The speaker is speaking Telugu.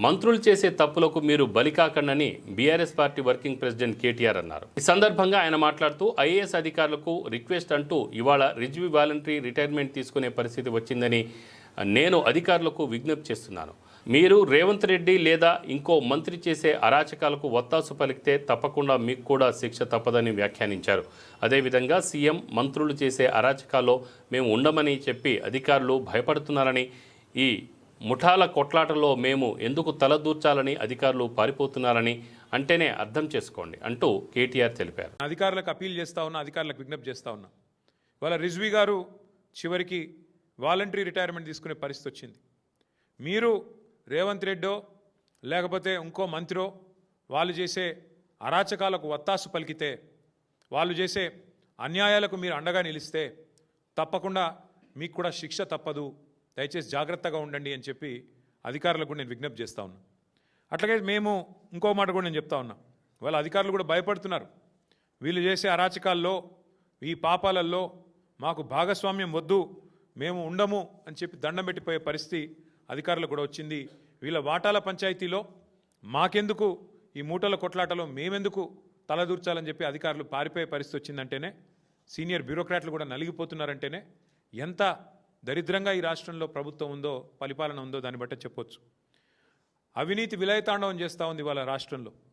మంత్రులు చేసే తప్పులకు మీరు బలి కాకండని BRS party working president KTR అన్నారు. ఈ సందర్భంగా ఆయన మాట్లాడుతూ ఐఏఎస్ అధికారులకు రిక్వెస్ట్ అంటూ ఇవాళ రిజ్వీ వాలంటరీ రిటైర్మెంట్ తీసుకునే పరిస్థితి వచ్చిందని నేను అధికారులకు విజ్ఞప్తి చేస్తున్నాను. మీరు రేవంత్ రెడ్డి లేదా ఇంకో మంత్రి చేసే అరాచకాలకు ఒత్తాసు పలికితే తప్పకుండా మీకు కూడా శిక్ష తప్పదని వ్యాఖ్యానించారు. అదేవిధంగా సీఎం మంత్రులు చేసే అరాచకాల్లో మేము ఉండమని చెప్పి అధికారులు భయపడుతున్నారని, ఈ ముఠాల కొట్లాటలో మేము ఎందుకు తలదూర్చాలని అధికారులు పారిపోతున్నారని అంటేనే అర్థం చేసుకోండి అంటూ కేటీఆర్ తెలిపారు. అధికారులకు అపీల్ చేస్తా ఉన్నా, అధికారులకు విజ్ఞప్తి చేస్తా ఉన్నా. ఇవాళ రిజ్వీ గారు చివరికి వాలంటరీ రిటైర్మెంట్ తీసుకునే పరిస్థితి వచ్చింది. మీరు రేవంత్ రెడ్డో లేకపోతే ఇంకో మంత్రో వాళ్ళు చేసే అరాచకాలకు వత్తాసు పలికితే, వాళ్ళు చేసే అన్యాయాలకు మీరు అండగా నిలిస్తే తప్పకుండా మీకు కూడా శిక్ష తప్పదు, దయచేసి జాగ్రత్తగా ఉండండి అని చెప్పి అధికారులకు నేను విజ్ఞప్తి చేస్తూ ఉన్నా. అట్లాగే మేము ఇంకో మాట కూడా నేను చెప్తా ఉన్నా. వాళ్ళ అధికారులు కూడా భయపడుతున్నారు. వీళ్ళు చేసే అరాచకాల్లో, ఈ పాపాలలో మాకు భాగస్వామ్యం వద్దు, మేము ఉండము అని చెప్పి దండం పెట్టిపోయే పరిస్థితి అధికారులకు కూడా వచ్చింది. వీళ్ళ వాటాల పంచాయతీలో మాకెందుకు, ఈ మూటల కొట్లాటలో మేమెందుకు తలదూర్చాలని చెప్పి అధికారులు పారిపోయే పరిస్థితి వచ్చిందంటేనే, సీనియర్ బ్యూరోక్రాట్లు కూడా నలిగిపోతున్నారంటేనే ఎంత దరిద్రంగా ఈ రాష్ట్రంలో ప్రభుత్వం ఉందో, పరిపాలన ఉందో దాన్ని బట్టే చెప్పొచ్చు. అవినీతి విలయతాండవం చేస్తూ ఉంది వాళ్ళ రాష్ట్రంలో.